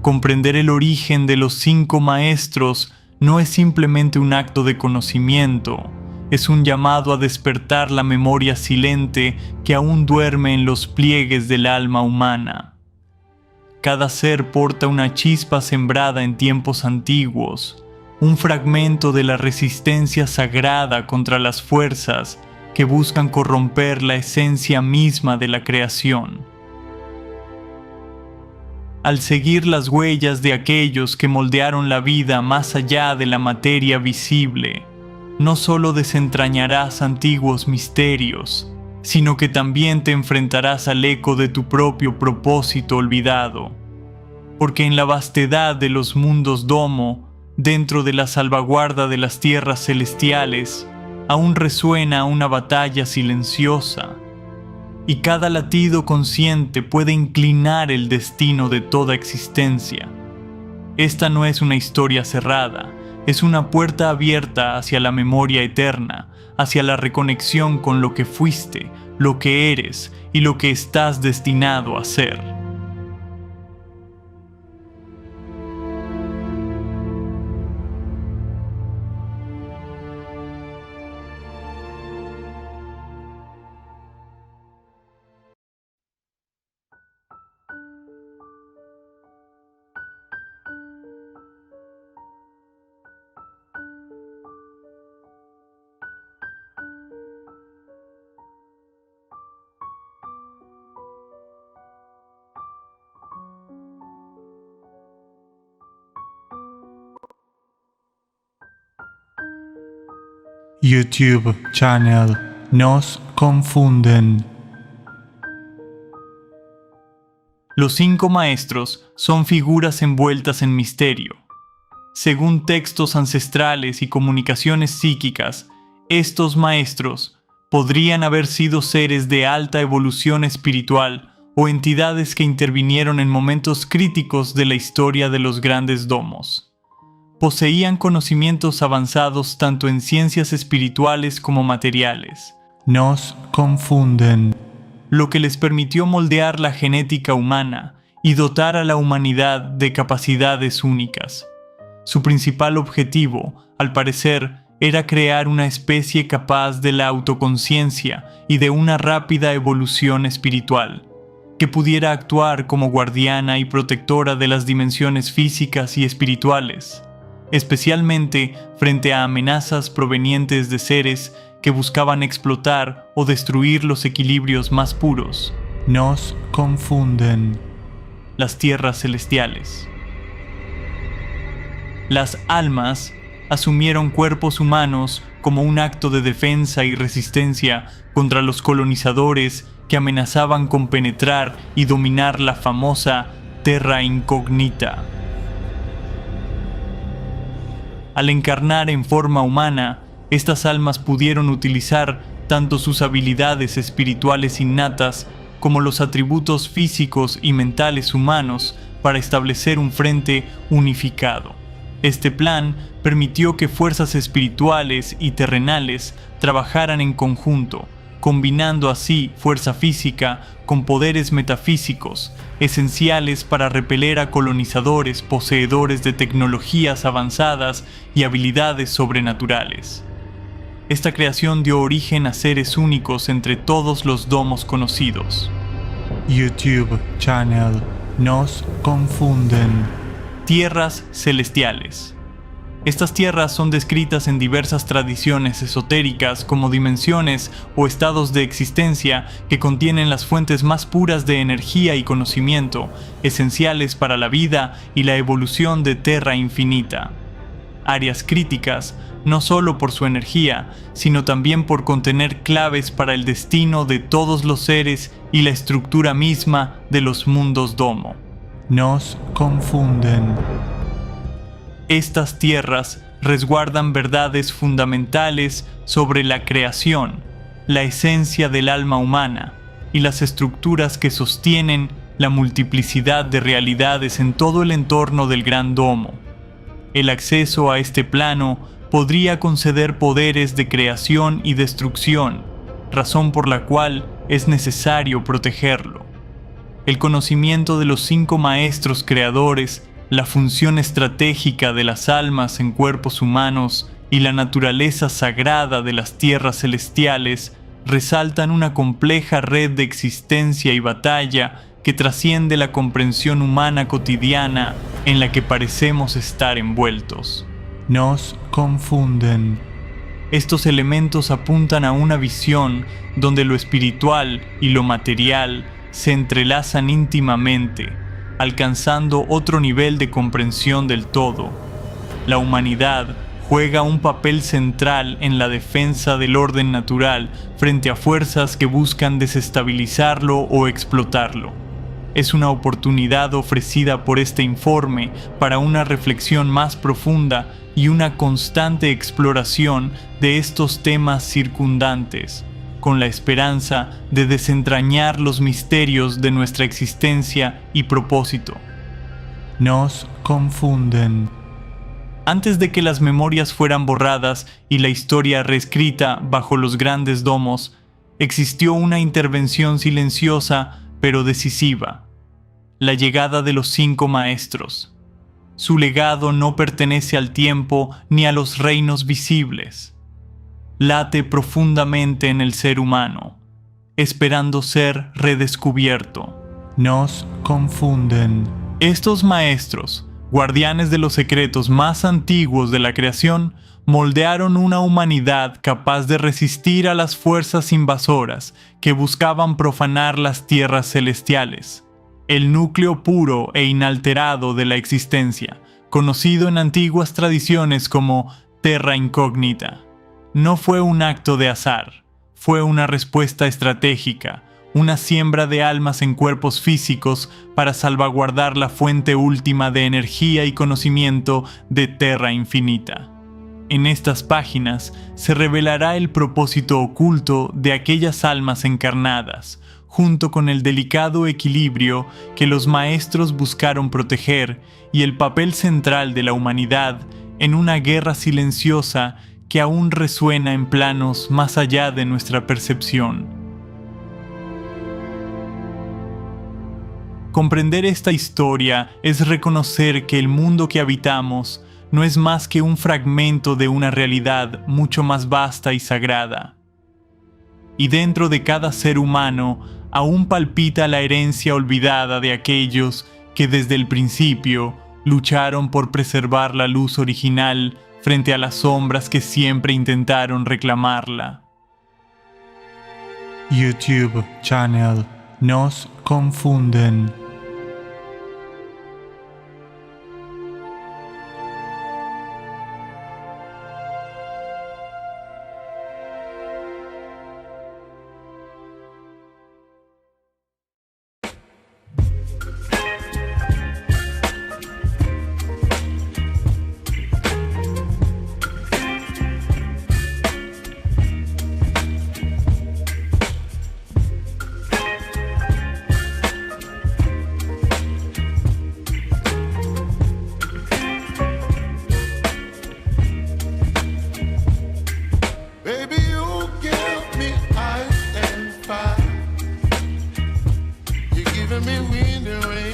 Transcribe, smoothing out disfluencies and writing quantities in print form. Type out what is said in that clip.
Comprender el origen de los 5 maestros no es simplemente un acto de conocimiento, es un llamado a despertar la memoria silente que aún duerme en los pliegues del alma humana. Cada ser porta una chispa sembrada en tiempos antiguos, un fragmento de la resistencia sagrada contra las fuerzas que buscan corromper la esencia misma de la creación. Al seguir las huellas de aquellos que moldearon la vida más allá de la materia visible, no solo desentrañarás antiguos misterios, sino que también te enfrentarás al eco de tu propio propósito olvidado. Porque en la vastedad de los mundos domo, dentro de la salvaguarda de las tierras celestiales, aún resuena una batalla silenciosa, y cada latido consciente puede inclinar el destino de toda existencia. Esta no es una historia cerrada, es una puerta abierta hacia la memoria eterna, hacia la reconexión con lo que fuiste, lo que eres y lo que estás destinado a ser. YouTube channel Nos Confunden. Los 5 maestros son figuras envueltas en misterio. Según textos ancestrales y comunicaciones psíquicas, estos maestros podrían haber sido seres de alta evolución espiritual o entidades que intervinieron en momentos críticos de la historia de los grandes domos. Poseían conocimientos avanzados tanto en ciencias espirituales como materiales. Nos confunden. Lo que les permitió moldear la genética humana y dotar a la humanidad de capacidades únicas. Su principal objetivo, al parecer, era crear una especie capaz de la autoconciencia y de una rápida evolución espiritual, que pudiera actuar como guardiana y protectora de las dimensiones físicas y espirituales, especialmente frente a amenazas provenientes de seres que buscaban explotar o destruir los equilibrios más puros. Nos confunden. Las tierras celestiales. Las almas asumieron cuerpos humanos como un acto de defensa y resistencia contra los colonizadores que amenazaban con penetrar y dominar la famosa Terra Incognita. Al encarnar en forma humana, estas almas pudieron utilizar tanto sus habilidades espirituales innatas como los atributos físicos y mentales humanos para establecer un frente unificado. Este plan permitió que fuerzas espirituales y terrenales trabajaran en conjunto, combinando así fuerza física con poderes metafísicos, esenciales para repeler a colonizadores poseedores de tecnologías avanzadas y habilidades sobrenaturales. Esta creación dio origen a seres únicos entre todos los domos conocidos. YouTube channel Nos Confunden. Tierras celestiales. Estas tierras son descritas en diversas tradiciones esotéricas como dimensiones o estados de existencia que contienen las fuentes más puras de energía y conocimiento, esenciales para la vida y la evolución de Terra Infinita. Áreas críticas, no solo por su energía, sino también por contener claves para el destino de todos los seres y la estructura misma de los mundos domo. Nos confunden. Estas tierras resguardan verdades fundamentales sobre la creación, la esencia del alma humana y las estructuras que sostienen la multiplicidad de realidades en todo el entorno del Gran Domo. El acceso a este plano podría conceder poderes de creación y destrucción, razón por la cual es necesario protegerlo. El conocimiento de los 5 maestros creadores la función estratégica de las almas en cuerpos humanos y la naturaleza sagrada de las tierras celestiales resaltan una compleja red de existencia y batalla que trasciende la comprensión humana cotidiana en la que parecemos estar envueltos. Nos confunden. Estos elementos apuntan a una visión donde lo espiritual y lo material se entrelazan íntimamente, alcanzando otro nivel de comprensión del todo. La humanidad juega un papel central en la defensa del orden natural frente a fuerzas que buscan desestabilizarlo o explotarlo. Es una oportunidad ofrecida por este informe para una reflexión más profunda y una constante exploración de estos temas circundantes, con la esperanza de desentrañar los misterios de nuestra existencia y propósito. Nos confunden. Antes de que las memorias fueran borradas y la historia reescrita bajo los grandes domos, existió una intervención silenciosa pero decisiva: la llegada de los 5 maestros. Su legado no pertenece al tiempo ni a los reinos visibles. Late profundamente en el ser humano, esperando ser redescubierto. Nos confunden. Estos maestros, guardianes de los secretos más antiguos de la creación, moldearon una humanidad capaz de resistir a las fuerzas invasoras que buscaban profanar las tierras celestiales, el núcleo puro e inalterado de la existencia, conocido en antiguas tradiciones como Terra Incógnita. No fue un acto de azar, fue una respuesta estratégica, una siembra de almas en cuerpos físicos para salvaguardar la fuente última de energía y conocimiento de Terra Infinita. En estas páginas se revelará el propósito oculto de aquellas almas encarnadas, junto con el delicado equilibrio que los maestros buscaron proteger y el papel central de la humanidad en una guerra silenciosa que aún resuena en planos más allá de nuestra percepción. Comprender esta historia es reconocer que el mundo que habitamos no es más que un fragmento de una realidad mucho más vasta y sagrada. Y dentro de cada ser humano aún palpita la herencia olvidada de aquellos que desde el principio lucharon por preservar la luz original frente a las sombras que siempre intentaron reclamarla. YouTube channel Nos confunden. Me wind and rain.